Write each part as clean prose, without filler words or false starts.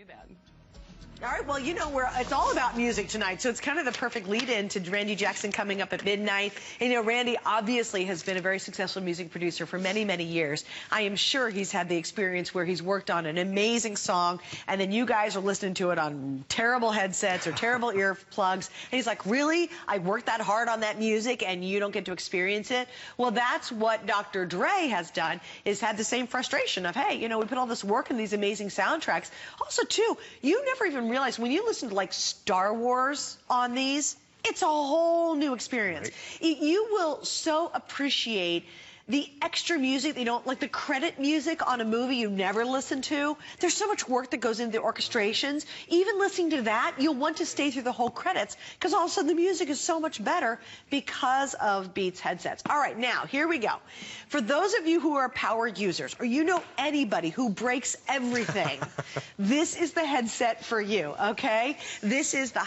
then. All right, well, you know, it's all about music tonight, so it's kind of the perfect lead-in to Randy Jackson coming up at midnight. And, you know, Randy obviously has been a very successful music producer for many, many years. I am sure he's had the experience where he's worked on an amazing song, and then you guys are listening to it on terrible headsets or terrible earplugs. And he's like, really? I worked that hard on that music, and you don't get to experience it? Well, that's what Dr. Dre has done, is had the same frustration of, hey, you know, we put all this work in these amazing soundtracks. Also, too, you never even realize when you listen to like Star Wars on these, it's a whole new experience. Right. You will so appreciate the extra music, you know, like the credit music on a movie you never listen to. There's so much work that goes into the orchestrations. Even listening to that, you'll want to stay through the whole credits because all of a sudden the music is so much better because of Beats headsets. All right, now, here we go. For those of you who are power users, or you know anybody who breaks everything, this is the headset for you, okay? This is the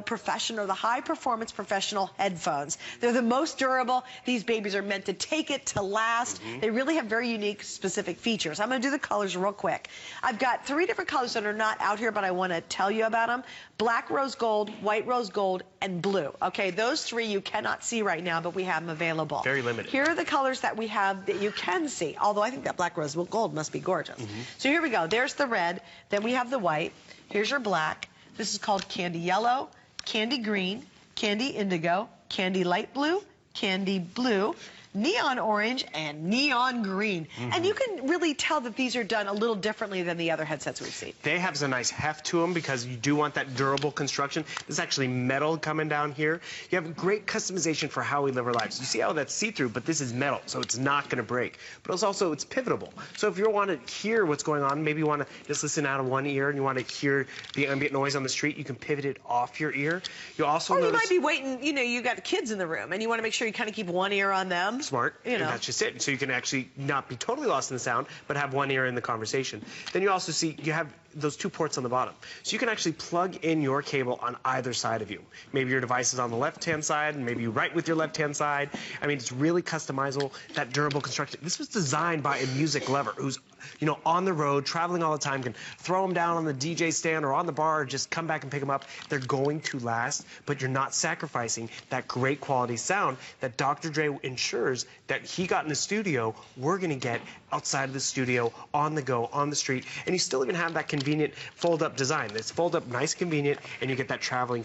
Professional, the High Performance Professional headphones. They're the most durable. These babies are meant to take it to last. They really have very unique, specific features. I'm going to do the colors real quick. I've got 3 different colors that are not out here, but I want to tell you about them. Black rose gold, white rose gold, and blue. Okay, those 3 you cannot see right now, but we have them available. Very limited. Here are the colors that we have that you can see, although I think that black rose gold must be gorgeous. So here we go. There's the red. Then we have the white. Here's your black. This is called candy yellow, candy green, candy indigo, candy light blue, candy blue, neon orange, and neon green. And you can really tell that these are done a little differently than the other headsets we've seen. They have some nice heft to them because you do want that durable construction. This is actually metal coming down here. You have great customization for how we live our lives. You see how that's see-through, but this is metal, so it's not going to break. But it's also, it's pivotable. So if you want to hear what's going on, maybe you want to just listen out of one ear and you want to hear the ambient noise on the street, you can pivot it off your ear. You also you might be waiting, you know, you got kids in the room and you want to make sure you kind of keep one ear on them. Smart, you know. And that's just it. So you can actually not be totally lost in the sound, but have one ear in the conversation. Then you also see you have those 2 ports on the bottom. So you can actually plug in your cable on either side of you. Maybe your device is on the left-hand side, and maybe you write with your left-hand side. I mean, it's really customizable, that durable construction. This was designed by a music lover who's, you know, on the road, traveling all the time, can throw them down on the DJ stand or on the bar, or just come back and pick them up. They're going to last, but you're not sacrificing that great quality sound that Dr. Dre ensures that he got in the studio, we're going to get outside of the studio, on the go, on the street, and you still even have that convenient fold-up design. It's fold-up, nice, convenient, and you get that travel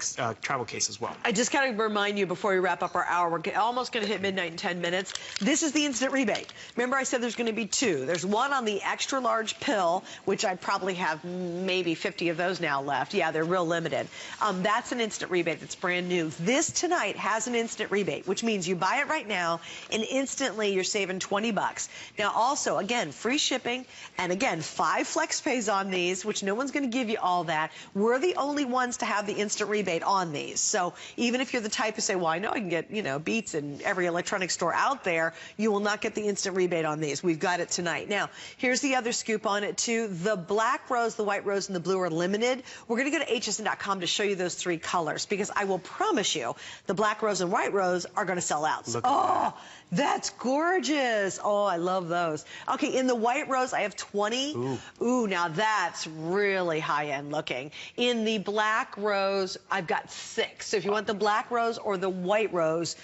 case as well. I just got to remind you before we wrap up our hour, we're almost going to hit midnight in 10 minutes. This is the instant rebate. Remember I said there's going to be 2. There's one on the extra large pill, which I probably have maybe 50 of those now left. Yeah, they're real limited. That's an instant rebate that's brand new. This tonight has an instant rebate, which means you buy it right now and instantly you're saving 20 bucks. Now also, again, free shipping, and again, 5 flex pays on these, which no one's going to give you all that. We're the only ones to have the instant rebate on these. So even if you're the type to say, well, I know I can get, you know, Beats in every electronic store out there, you will not get the instant rebate on these. We've got it tonight. Now, here's the other scoop on it too. The black rose, the white rose, and the blue are limited. We're going to go to hsn.com to show you those 3 colors, because I will promise you the black rose and white rose are going to sell out. Look at that. That's gorgeous. Oh, I love those. Okay, in the white rose, I have 20. Ooh, now that's really high-end looking. In the black rose, I've got 6. So if you want the black rose or the white rose,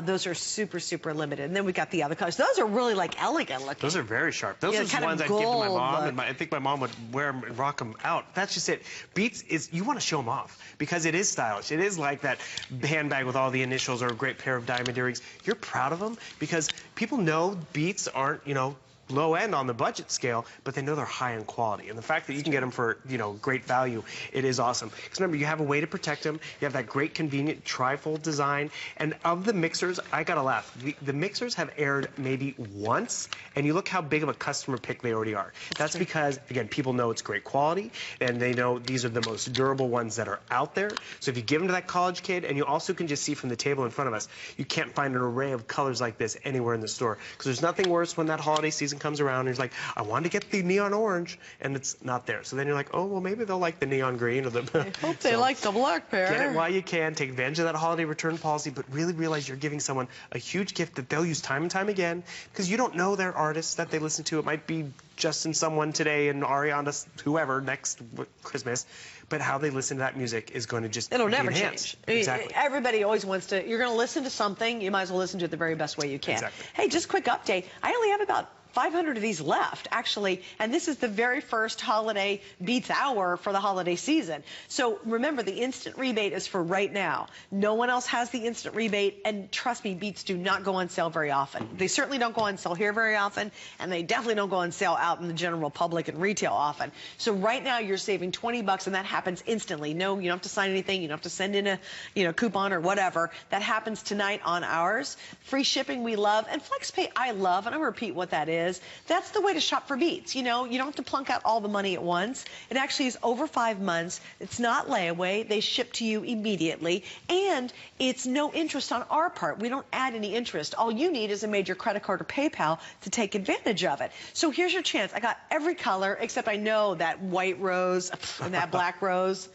those are super, super limited. And then we've got the other colors. Those are really, like, elegant looking. Those are very sharp. Those are the ones I'd give to my mom, and I think my mom would wear them and rock them out. That's just it. Beats is, you want to show them off because it is stylish. It is like that handbag with all the initials or a great pair of diamond earrings. You're proud of them because people know Beats aren't, you know, low end on the budget scale, but they know they're high in quality. And the fact that you can get them for, you know, great value, it is awesome. Because remember, you have a way to protect them. You have that great convenient trifold design. And of the mixers, I gotta laugh. The mixers have aired maybe once, and you look how big of a customer pick they already are. That's because, again, people know it's great quality, and they know these are the most durable ones that are out there. So if you give them to that college kid, and you also can just see from the table in front of us, you can't find an array of colors like this anywhere in the store. Because there's nothing worse when that holiday season comes around and he's like, I wanted to get the neon orange, and it's not there. So then you're like, oh, well, maybe they'll like the neon green or the... I hope they like the black pair. Get it while you can. Take advantage of that holiday return policy, but really realize you're giving someone a huge gift that they'll use time and time again, because you don't know their artists that they listen to. It might be Justin someone today and Ariana whoever next Christmas, but how they listen to that music is going to just It'll never enhanced. change. Exactly. Everybody always wants to, you're going to listen to something, you might as well listen to it the very best way you can. Exactly. Hey, just a quick update. I only have about 500 of these left, actually, and this is the very first holiday Beats hour for the holiday season. So remember, the instant rebate is for right now. No one else has the instant rebate, and trust me, Beats do not go on sale very often. They certainly don't go on sale here very often, and they definitely don't go on sale out in the general public and retail often. So right now, you're saving 20 bucks, and that happens instantly. No, you don't have to sign anything. You don't have to send in a coupon or whatever. That happens tonight on ours. Free shipping we love, and FlexPay I love, and I'll repeat what that is. That's the way to shop for Beats. You know, you don't have to plunk out all the money at once. It actually is over 5 months. It's not layaway. They ship to you immediately, and it's no interest on our part. We don't add any interest. All you need is a major credit card or PayPal to take advantage of it. So here's your chance. I got every color, except I know that white rose and that black rose.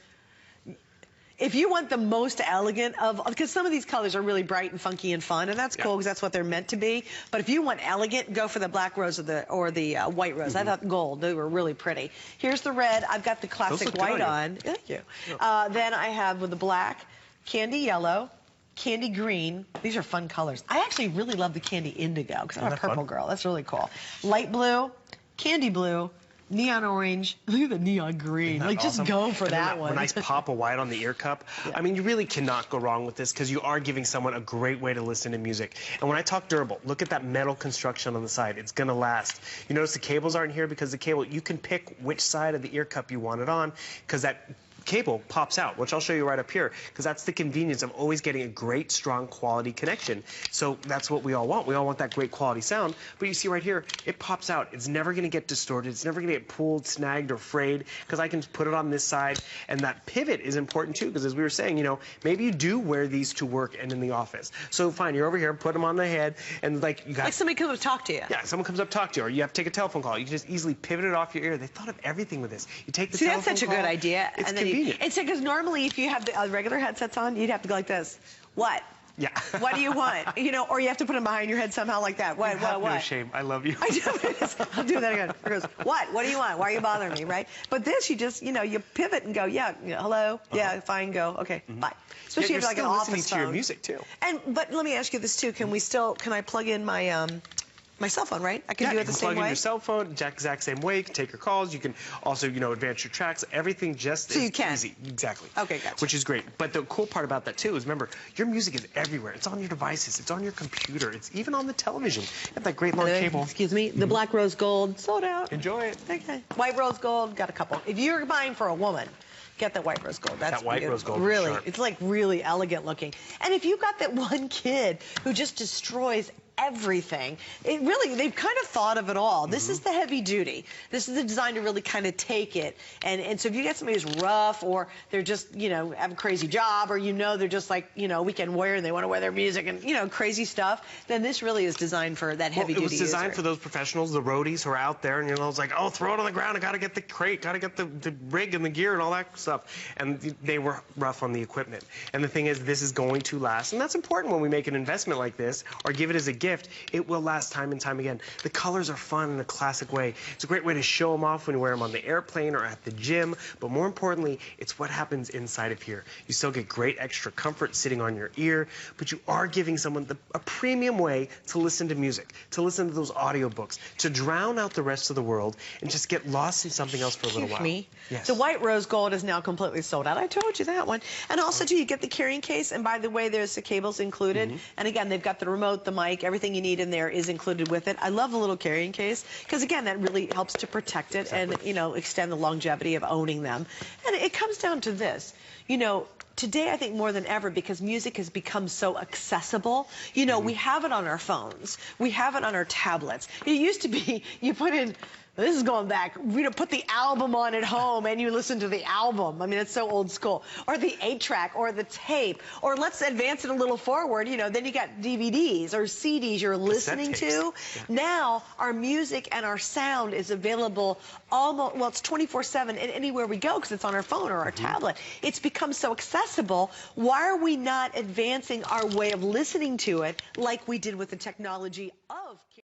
If you want the most elegant of, because some of these colors are really bright and funky and fun, and that's cool because that's what they're meant to be. But if you want elegant, go for the black rose or the white rose. I thought gold, they were really pretty. Here's the red. I've got the classic white on. Thank you. Then I have with the black, candy yellow, candy green. These are fun colors. I actually really love the candy indigo because I'm a purple girl. That's really cool. Light blue, candy blue, neon orange. Look at the neon green. Like, awesome? Just go for that one. A nice pop of white on the ear cup. Yeah. I mean, you really cannot go wrong with this because you are giving someone a great way to listen to music. And when I talk durable, look at that metal construction on the side. It's going to last. You notice the cables aren't here because the cable, you can pick which side of the ear cup you want it on because that cable pops out, which I'll show you right up here, because that's the convenience of always getting a great, strong, quality connection. So that's what we all want. We all want that great quality sound. But you see right here, it pops out. It's never going to get distorted. It's never going to get pulled, snagged, or frayed, because I can put it on this side. And that pivot is important, too, because as we were saying, you know, maybe you do wear these to work and in the office. So fine, you're over here, put them on the head, and like you got... Like somebody comes up to talk to you. Yeah, someone comes up to talk to you, or you have to take a telephone call. You can just easily pivot it off your ear. They thought of everything with this. You take the telephone call. See, that's such a good idea. It's and then convenient. It's because normally if you have the regular headsets on, you'd have to go like this. What? Yeah. What do you want? You know, or you have to put them behind your head somehow like that. What? No shame. I love you. I'll do that again. It goes, what? What do you want? Why are you bothering me, right? But this, you just, you know, you pivot and go, yeah, hello, yeah, fine, go, okay, bye. Especially if you're like an office phone. Listening to your music too. But let me ask you this too. Can I plug in my my cell phone, right? I can do it the same way. You can plug in your cell phone, exact same way. You can take your calls. You can also, you know, advance your tracks. Everything just is easy. Exactly. Okay, gotcha. Which is great. But the cool part about that, too, is remember, your music is everywhere. It's on your devices. It's on your computer. It's even on the television. You have that great long cable. Excuse me. The black rose gold, sold out. Enjoy it. Okay. White rose gold, got a couple. If you're buying for a woman, get that white rose gold. That's that white rose gold. Really, sure. It's like really elegant looking. And if you've got that one kid who just destroys everything, they've kind of thought of it all. This is the heavy duty. This is the design to really kind of take it. And so if you get somebody who's rough, or they're just, you know, have a crazy job, or you know they're just like, you know, weekend warrior and they want to wear their music and, you know, crazy stuff, then this really is designed for that heavy duty. It was designed for those professionals, the roadies who are out there, and you know, it's like, oh, throw it on the ground. I got to get the crate, got to get the rig and the gear and all that stuff. And they were rough on the equipment. And the thing is, this is going to last, and that's important when we make an investment like this or give it as a gift. It will last time and time again. The colors are fun in a classic way. It's a great way to show them off when you wear them on the airplane or at the gym, but more importantly, it's what happens inside of here. You still get great extra comfort sitting on your ear, but you are giving someone a premium way to listen to music, to listen to those audiobooks, to drown out the rest of the world and just get lost in something else for a little while. Me? Yes. The white rose gold is now completely sold out. I told you that one. And also, too, you get the carrying case, and by the way, there's the cables included. And again, they've got the remote, the mic, everything you need in there is included with it. I love the little carrying case because, again, that really helps to protect it and, you know, extend the longevity of owning them. And it comes down to this. You know, today, I think more than ever, because music has become so accessible, you know, we have it on our phones. We have it on our tablets. It used to be you put in... This is going back. We put the album on at home and you listen to the album. I mean, it's so old school. Or the 8-track or the tape. Or let's advance it a little forward. You know, then you got DVDs or CDs you're listening to. Yeah. Now, our music and our sound is available almost, well, it's 24/7 anywhere we go because it's on our phone or our tablet. It's become so accessible. Why are we not advancing our way of listening to it like we did with the technology of